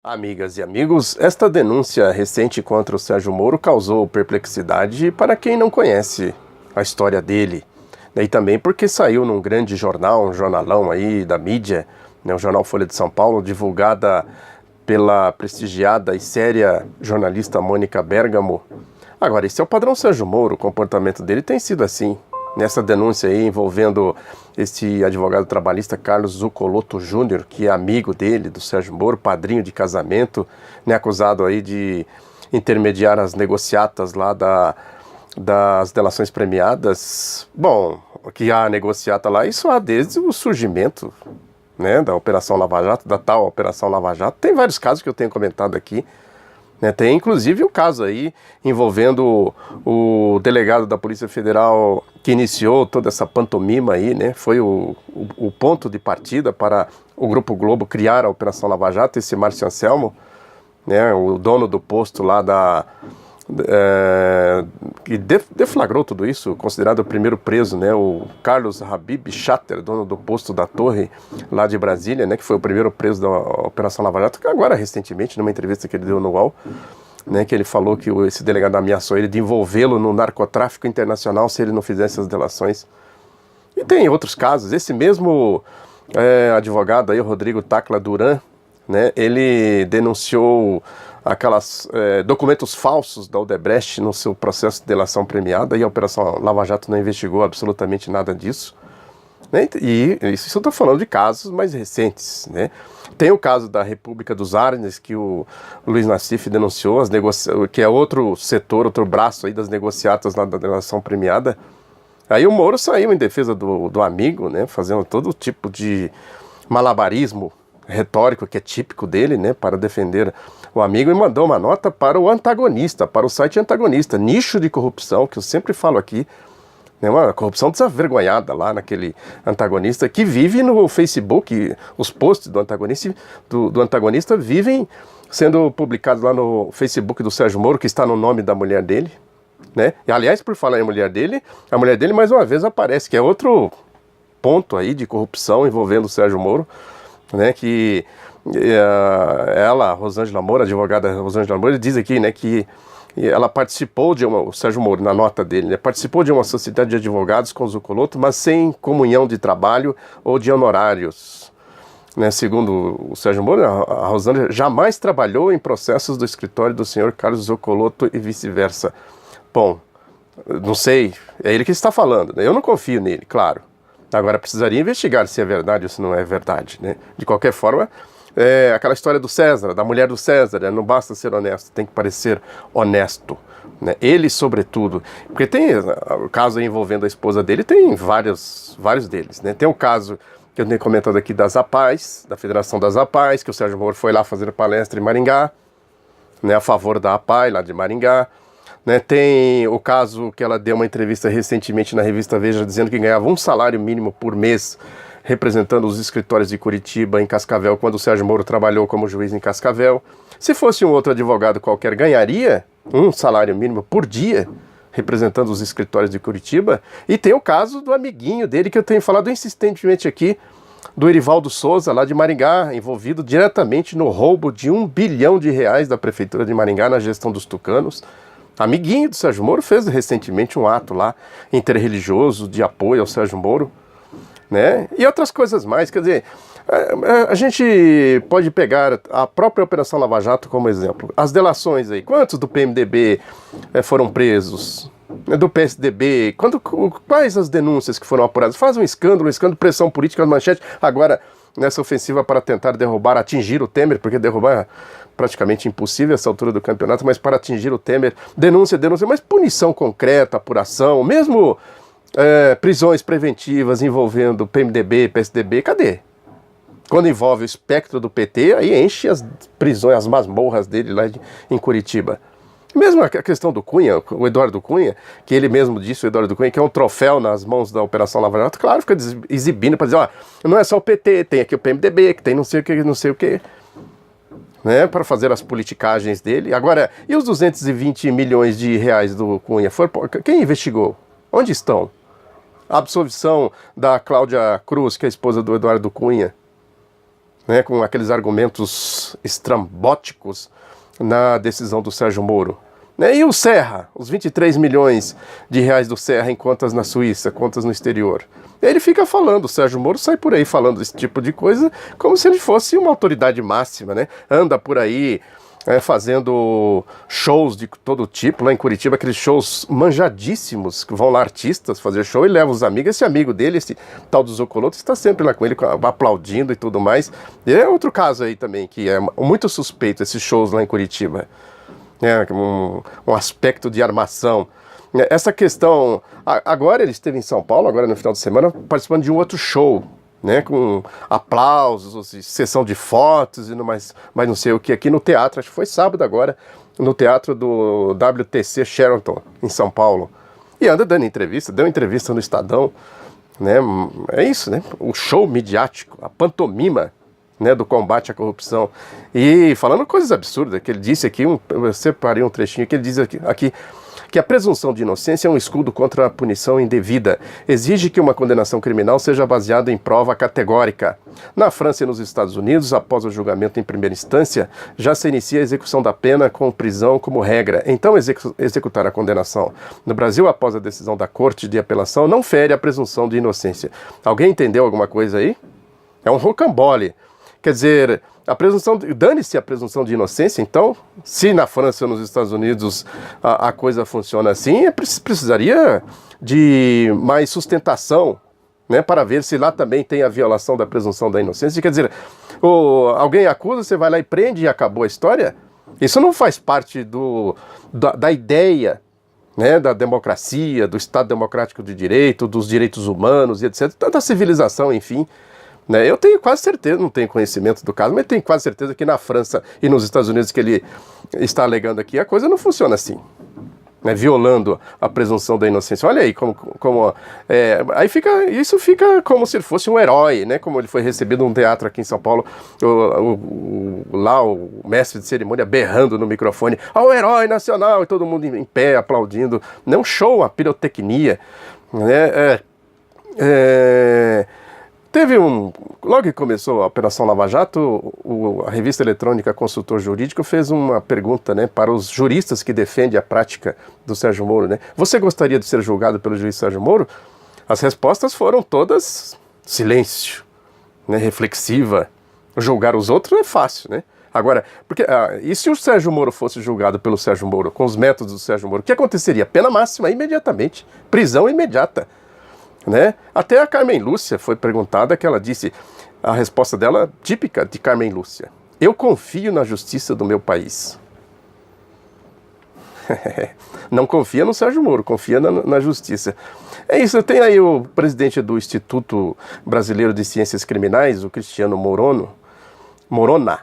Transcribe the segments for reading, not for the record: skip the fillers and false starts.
Amigas e amigos, esta denúncia recente contra o Sérgio Moro causou perplexidade para quem não conhece a história dele. E também porque saiu num grande jornal, um jornalão aí da mídia, o jornal Folha de São Paulo, divulgada pela prestigiada e séria jornalista Mônica Bergamo. Agora, esse é o padrão Sérgio Moro, o comportamento dele tem sido assim. Nessa denúncia aí envolvendo esse advogado trabalhista Carlos Zuccolotto Júnior, que é amigo dele, do Sérgio Moro, padrinho de casamento, acusado aí de intermediar as negociatas lá das delações premiadas. Bom, que há negociata lá, isso há desde o surgimento, da Operação Lava Jato, da tal Operação Lava Jato. Tem vários casos que eu tenho comentado aqui. Tem inclusive o caso aí envolvendo o delegado da Polícia Federal que iniciou toda essa pantomima aí, foi o ponto de partida para o Grupo Globo criar a Operação Lava Jato, esse Márcio Anselmo, o dono do posto lá que deflagrou tudo isso, considerado o primeiro preso, o Carlos Habib Chatter, dono do posto da Torre lá de Brasília, que foi o primeiro preso da Operação Lava Jato, que agora recentemente, numa entrevista que ele deu no UOL, que ele falou que esse delegado ameaçou ele de envolvê-lo no narcotráfico internacional se ele não fizesse as delações. E tem outros casos, esse mesmo advogado aí, Rodrigo Tacla Duran, ele denunciou aquelas documentos falsos da Odebrecht no seu processo de delação premiada, e a Operação Lava Jato não investigou absolutamente nada disso. E isso eu estou falando de casos mais recentes. Tem o caso da República dos Arnes, que o Luiz Nassif denunciou, que é outro setor, outro braço aí das negociatas lá da delação premiada. Aí o Moro saiu em defesa do amigo, fazendo todo tipo de malabarismo retórico que é típico dele, para defender o amigo, e mandou uma nota para o antagonista, para o site antagonista, nicho de corrupção, que eu sempre falo aqui, uma corrupção desavergonhada lá naquele antagonista, que vive no Facebook, os posts do antagonista, do antagonista vivem sendo publicados lá no Facebook do Sérgio Moro, que está no nome da mulher dele, E aliás, por falar em mulher dele, a mulher dele mais uma vez aparece, que é outro ponto aí de corrupção envolvendo o Sérgio Moro, que ela, Rosângela Moura, a advogada Rosângela Moura, diz aqui, que ela participou o Sérgio Moro, na nota dele, participou de uma sociedade de advogados com o Zuccolotto, mas sem comunhão de trabalho ou de honorários. Segundo o Sérgio Moro, a Rosângela jamais trabalhou em processos do escritório do senhor Carlos Zuccolotto e vice-versa. Bom, não sei, é ele que está falando, eu não confio nele, claro. Agora, precisaria investigar se é verdade ou se não é verdade, De qualquer forma, aquela história do César, da mulher do César, não basta ser honesto, tem que parecer honesto, Ele, sobretudo, porque tem o caso aí envolvendo a esposa dele, tem vários deles, Tem o caso que eu tenho comentado aqui das APAES, da Federação das APAES, que o Sérgio Moro foi lá fazer palestra em Maringá, a favor da APAE, lá de Maringá. Tem o caso que ela deu uma entrevista recentemente na revista Veja, dizendo que ganhava um salário mínimo por mês representando os escritórios de Curitiba, em Cascavel, quando o Sérgio Moro trabalhou como juiz em Cascavel. Se fosse um outro advogado qualquer, ganharia um salário mínimo por dia representando os escritórios de Curitiba. E tem o caso do amiguinho dele, que eu tenho falado insistentemente aqui, do Erivaldo Souza, lá de Maringá, envolvido diretamente no roubo de R$ 1 bilhão da Prefeitura de Maringá na gestão dos tucanos. Amiguinho do Sérgio Moro fez recentemente um ato lá interreligioso de apoio ao Sérgio Moro, E outras coisas mais. Quer dizer, a gente pode pegar a própria Operação Lava Jato como exemplo. As delações aí, quantos do PMDB foram presos? Do PSDB? Quais as denúncias que foram apuradas? Faz um escândalo, pressão política, manchete. Agora, nessa ofensiva para tentar atingir o Temer, porque derrubar é praticamente impossível essa altura do campeonato, mas para atingir o Temer, denúncia, mas punição concreta, apuração, mesmo prisões preventivas envolvendo PMDB, PSDB, cadê? Quando envolve o espectro do PT, aí enche as prisões, as masmorras dele lá em Curitiba. Mesmo a questão do Cunha, o Eduardo Cunha, que ele mesmo disse, o Eduardo Cunha, que é um troféu nas mãos da Operação Lava Jato, claro, fica exibindo para dizer, não é só o PT, tem aqui o PMDB, que tem não sei o que, para fazer as politicagens dele. Agora, e os 220 milhões de reais do Cunha? Quem investigou? Onde estão? A absolvição da Cláudia Cruz, que é a esposa do Eduardo Cunha. né, com aqueles argumentos estrambóticos na decisão do Sérgio Moro. Né? E o Serra, os 23 milhões de reais do Serra em contas na Suíça, contas no exterior. Ele fica falando, o Sérgio Moro sai por aí falando esse tipo de coisa como se ele fosse uma autoridade máxima, né? Anda por aí fazendo shows de todo tipo, lá em Curitiba, aqueles shows manjadíssimos, que vão lá artistas fazer show e levam os amigos. Esse amigo dele, esse tal do Zocoloto, está sempre lá com ele, aplaudindo e tudo mais. E é outro caso aí também, que é muito suspeito, esses shows lá em Curitiba. Um aspecto de armação. Essa questão, agora ele esteve em São Paulo, agora no final de semana, participando de um outro show, né, com aplausos, sessão de fotos e mais não sei o que, aqui no teatro, acho que foi sábado agora, no teatro do WTC Sheraton, em São Paulo. E anda dando entrevista, deu entrevista no Estadão, né, é isso, né, o show midiático, a pantomima, né, do combate à corrupção. E falando coisas absurdas, que ele disse aqui, eu separei um trechinho que ele diz aqui que a presunção de inocência é um escudo contra a punição indevida. Exige que uma condenação criminal seja baseada em prova categórica. Na França e nos Estados Unidos, após o julgamento em primeira instância, já se inicia a execução da pena com prisão como regra. Então, executar a condenação. No Brasil, após a decisão da Corte de Apelação, não fere a presunção de inocência. Alguém entendeu alguma coisa aí? É um rocambole. Quer dizer, dane-se a presunção de inocência, então, se na França ou nos Estados Unidos a coisa funciona assim, precisaria de mais sustentação, né, para ver se lá também tem a violação da presunção da inocência. Quer dizer, alguém acusa, você vai lá e prende e acabou a história? Isso não faz parte da ideia, né, da democracia, do Estado Democrático de Direito, dos direitos humanos e etc., da civilização, enfim. Né, eu tenho quase certeza, não tenho conhecimento do caso, mas tenho quase certeza que na França e nos Estados Unidos, que ele está alegando aqui, a coisa não funciona assim, né, violando a presunção da inocência. Olha aí aí isso fica como se ele fosse um herói, né, como ele foi recebido num teatro aqui em São Paulo, lá o mestre de cerimônia berrando no microfone, o herói nacional, e todo mundo em pé aplaudindo. Não, um show, uma pirotecnia, né, logo que começou a Operação Lava Jato, a revista eletrônica Consultor Jurídico fez uma pergunta, né, para os juristas que defendem a prática do Sérgio Moro, né? Você gostaria de ser julgado pelo juiz Sérgio Moro? As respostas foram todas silêncio, né, reflexiva. Julgar os outros é fácil, né? Agora, e se o Sérgio Moro fosse julgado pelo Sérgio Moro, com os métodos do Sérgio Moro, o que aconteceria? Pena máxima imediatamente, prisão imediata. Né? Até a Carmen Lúcia foi perguntada, que ela disse, a resposta dela típica de Carmen Lúcia: eu confio na justiça do meu país. Não confia no Sérgio Moro, confia na justiça. É isso, tem aí o presidente do Instituto Brasileiro de Ciências Criminais, o Cristiano Morona,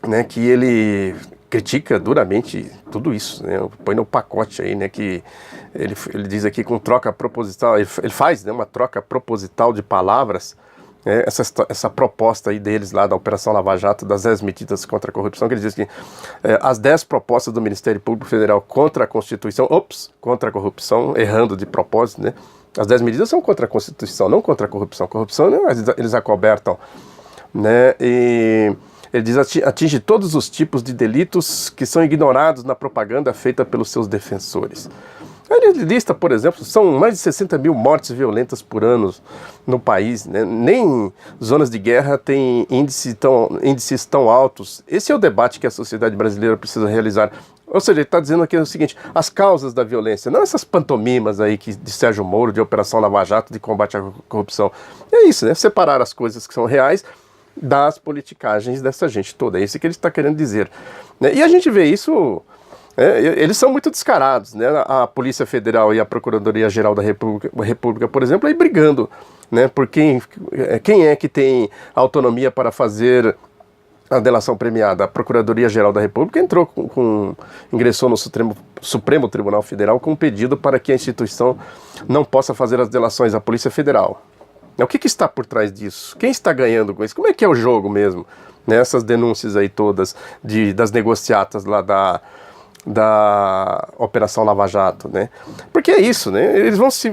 né, que ele critica duramente tudo isso, né, põe no pacote aí, né, que ele diz aqui com troca proposital, ele faz, né, uma troca proposital de palavras, né, essa proposta aí deles lá da Operação Lava Jato, das 10 medidas contra a corrupção, que ele diz que as 10 propostas do Ministério Público Federal contra a Constituição, contra a corrupção, errando de propósito, né, as 10 medidas são contra a Constituição, não contra a corrupção. Corrupção, né, eles acobertam, né, e ele diz, atinge todos os tipos de delitos que são ignorados na propaganda feita pelos seus defensores. Ele lista, por exemplo, são mais de 60 mil mortes violentas por ano no país, né? Nem zonas de guerra têm índices tão altos. Esse é o debate que a sociedade brasileira precisa realizar. Ou seja, ele está dizendo aqui o seguinte: as causas da violência, não essas pantomimas aí de Sérgio Moro, de Operação Lava Jato, de combate à corrupção. É isso, né? Separar as coisas que são reais das politicagens dessa gente toda. É isso que ele está querendo dizer. E a gente vê isso... eles são muito descarados, né? A Polícia Federal e a Procuradoria-Geral da República, por exemplo, aí brigando, né? Por quem é que tem autonomia para fazer a delação premiada. A Procuradoria-Geral da República ingressou no Supremo Tribunal Federal com um pedido para que a instituição não possa fazer as delações à Polícia Federal. O que está por trás disso? Quem está ganhando com isso? Como é que é o jogo mesmo? Essas denúncias aí todas das negociatas lá da Operação Lava Jato, né? Porque é isso, né? Eles vão se...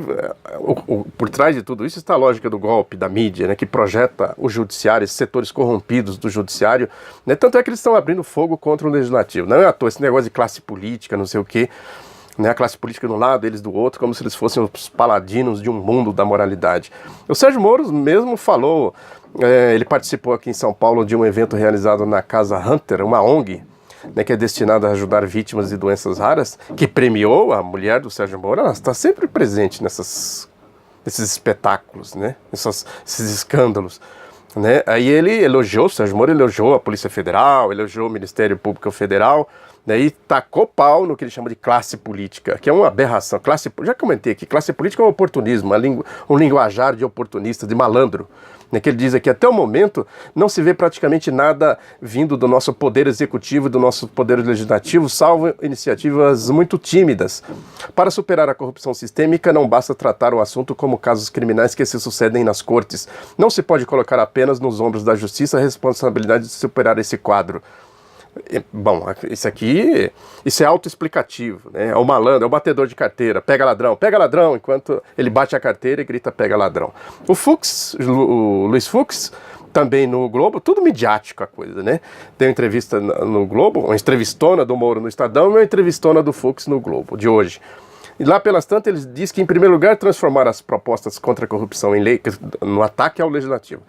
por trás de tudo isso está a lógica do golpe, da mídia, né? Que projeta o judiciário, esses setores corrompidos do judiciário, né? Tanto é que eles estão abrindo fogo contra o legislativo. Não é à toa esse negócio de classe política, não sei o quê, né? A classe política de um lado, eles do outro, como se eles fossem os paladinos de um mundo da moralidade. O Sérgio Moro mesmo falou, ele participou aqui em São Paulo de um evento realizado na Casa Hunter, uma ONG, né, que é destinada a ajudar vítimas de doenças raras, que premiou a mulher do Sérgio Moro. Ela está sempre presente nesses espetáculos, né, esses escândalos, né. Aí ele elogiou, o Sérgio Moro elogiou a Polícia Federal, elogiou o Ministério Público Federal, né, e tacou pau no que ele chama de classe política, que é uma aberração. Já comentei aqui, classe política é um oportunismo, um linguajar de oportunista, de malandro, né, que ele diz aqui, até o momento não se vê praticamente nada vindo do nosso poder executivo e do nosso poder legislativo, salvo iniciativas muito tímidas. Para superar a corrupção sistêmica, não basta tratar o assunto como casos criminais que se sucedem nas cortes. Não se pode colocar apenas nos ombros da justiça a responsabilidade de superar esse quadro. Bom, isso é autoexplicativo, né? É o malandro, é o batedor de carteira, pega ladrão, enquanto ele bate a carteira e grita pega ladrão. O Luiz Fux, também no Globo, tudo midiático a coisa, né? Tem uma entrevista no Globo, uma entrevistona do Moro no Estadão e uma entrevistona do Fux no Globo, de hoje. E lá pelas tantas ele diz que, em primeiro lugar, transformar as propostas contra a corrupção em lei, no ataque ao legislativo,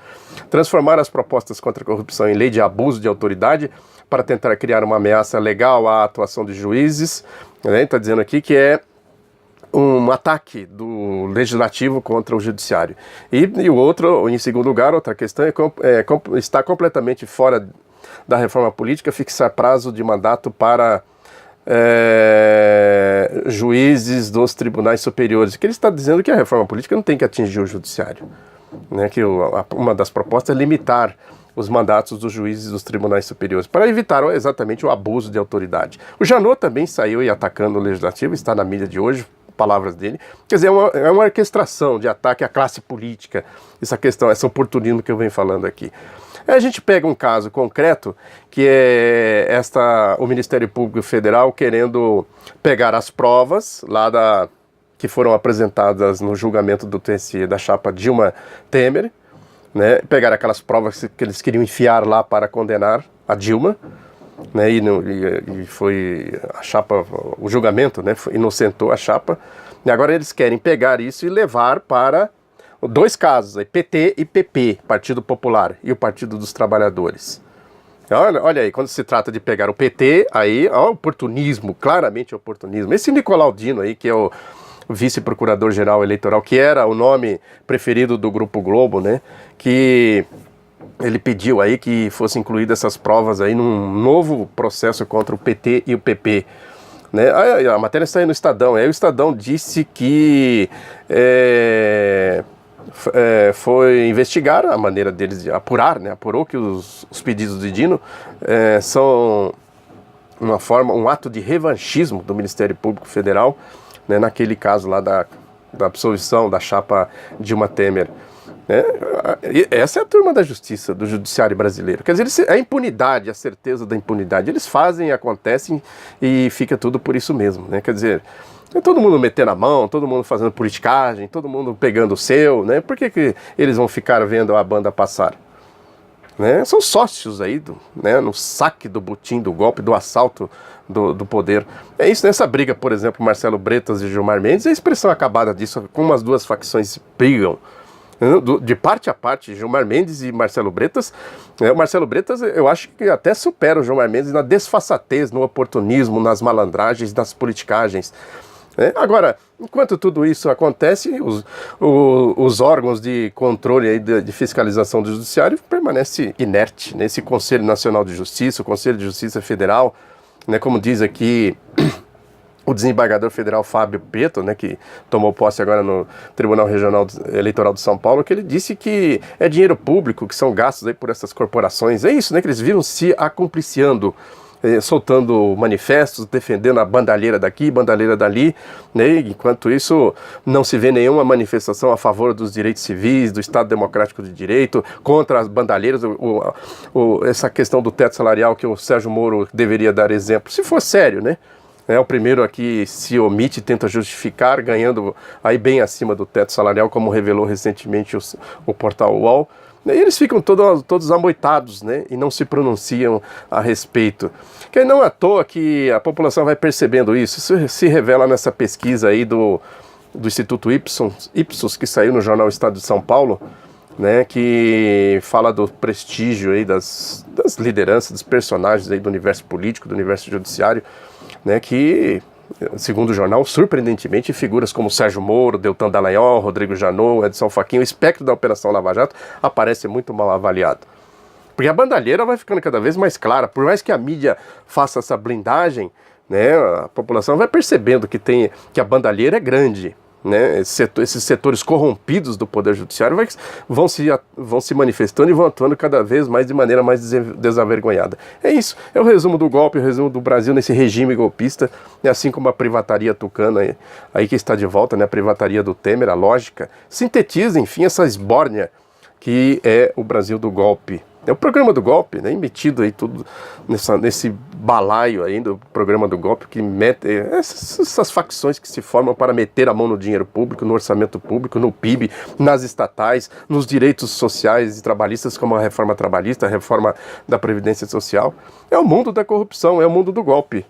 transformar as propostas contra a corrupção em lei de abuso de autoridade para tentar criar uma ameaça legal à atuação de juízes, né? Está dizendo aqui que é um ataque do legislativo contra o judiciário. E o outro, em segundo lugar, outra questão está completamente fora da reforma política fixar prazo de mandato para juízes dos tribunais superiores. Que ele está dizendo que a reforma política não tem que atingir o judiciário, né? Que uma das propostas é limitar os mandatos dos juízes dos tribunais superiores, para evitar exatamente o abuso de autoridade. O Janot também saiu atacando o legislativo, está na mídia de hoje, palavras dele. Quer dizer, é uma orquestração de ataque à classe política, essa questão, esse oportunismo que eu venho falando aqui. Aí a gente pega um caso concreto, que é o Ministério Público Federal querendo pegar as provas lá que foram apresentadas no julgamento do TSE da chapa Dilma Temer, né, pegar aquelas provas que eles queriam enfiar lá para condenar a Dilma, né, e foi a chapa, o julgamento, né, inocentou a chapa, e agora eles querem pegar isso e levar para dois casos, aí, PT e PP, Partido Popular, e o Partido dos Trabalhadores. Olha aí, quando se trata de pegar o PT, aí, oportunismo, claramente oportunismo. Esse Nicolau Dino aí, que é o vice-procurador-geral eleitoral, que era o nome preferido do Grupo Globo, né, que ele pediu aí que fossem incluídas essas provas aí num novo processo contra o PT e o PP, né. A matéria está aí no Estadão, aí o Estadão disse que foi investigar a maneira deles de apurar, né, apurou que os pedidos de Dino são um ato de revanchismo do Ministério Público Federal, né, naquele caso lá da absolvição da chapa Dilma Temer. Essa é a turma da justiça, do judiciário brasileiro. Quer dizer, a impunidade, a certeza da impunidade, eles fazem, acontecem e fica tudo por isso mesmo, né? Quer dizer, todo mundo metendo a mão, todo mundo fazendo politicagem, todo mundo pegando o seu, né? Por que eles vão ficar vendo a banda passar? Né? São sócios aí no saque do butim, do golpe, do assalto do poder. É isso, nessa briga, por exemplo, Marcelo Bretas e Gilmar Mendes, é a expressão acabada disso, como as duas facções brigam, de parte a parte, Gilmar Mendes e Marcelo Bretas. O Marcelo Bretas, eu acho que até supera o Gilmar Mendes na desfaçatez, no oportunismo, nas malandragens, nas politicagens. Agora, enquanto tudo isso acontece, os órgãos de controle aí de fiscalização do judiciário permanecem inertes, né? Esse Conselho Nacional de Justiça, o Conselho de Justiça Federal, né, como diz aqui o desembargador federal Fábio Preto, né, que tomou posse agora no Tribunal Regional Eleitoral de São Paulo, que ele disse que é dinheiro público que são gastos aí por essas corporações. É isso, né, que eles viram se acompliciando, soltando manifestos, defendendo a bandalheira daqui, bandalheira dali, né? Enquanto isso não se vê nenhuma manifestação a favor dos direitos civis, do Estado Democrático de Direito, contra as bandalheiras, essa questão do teto salarial que o Sérgio Moro deveria dar exemplo, se for sério, né? É o primeiro aqui se omite e tenta justificar, ganhando aí bem acima do teto salarial, como revelou recentemente o portal UOL. E eles ficam todos amoitados, né, e não se pronunciam a respeito. Que não é à toa que a população vai percebendo isso. Isso se revela nessa pesquisa aí do Instituto Ipsos, que saiu no jornal Estado de São Paulo, né, que fala do prestígio aí das lideranças, dos personagens aí do universo político, do universo judiciário, né, que, segundo o jornal, surpreendentemente, figuras como Sérgio Moro, Deltan Dallagnol, Rodrigo Janot, Edson Fachin, o espectro da Operação Lava Jato aparece muito mal avaliado. Porque a bandalheira vai ficando cada vez mais clara, por mais que a mídia faça essa blindagem, né, a população vai percebendo que a bandalheira é grande. Né, esses setores corrompidos do Poder Judiciário vão se manifestando e vão atuando cada vez mais de maneira mais desavergonhada. É isso, é o resumo do golpe, o resumo do Brasil nesse regime golpista, assim como a privataria tucana aí que está de volta, né, a privataria do Temer, a lógica, sintetiza, enfim, essa esbórnia que é o Brasil do golpe. É o programa do golpe, né, emitido aí tudo nesse balaio aí do programa do golpe, que mete essas facções que se formam para meter a mão no dinheiro público, no orçamento público, no PIB, nas estatais, nos direitos sociais e trabalhistas, como a reforma trabalhista, a reforma da Previdência Social. É o mundo da corrupção, é o mundo do golpe.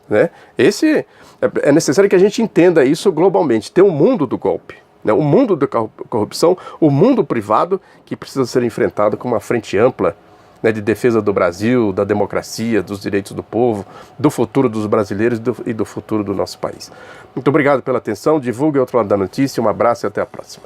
Né? É necessário que a gente entenda isso globalmente, tem um mundo do golpe. O mundo da corrupção, o mundo privado, que precisa ser enfrentado com uma frente ampla, né, de defesa do Brasil, da democracia, dos direitos do povo, do futuro dos brasileiros e do futuro do nosso país. Muito obrigado pela atenção, divulgue o Outro Lado da Notícia, um abraço e até a próxima.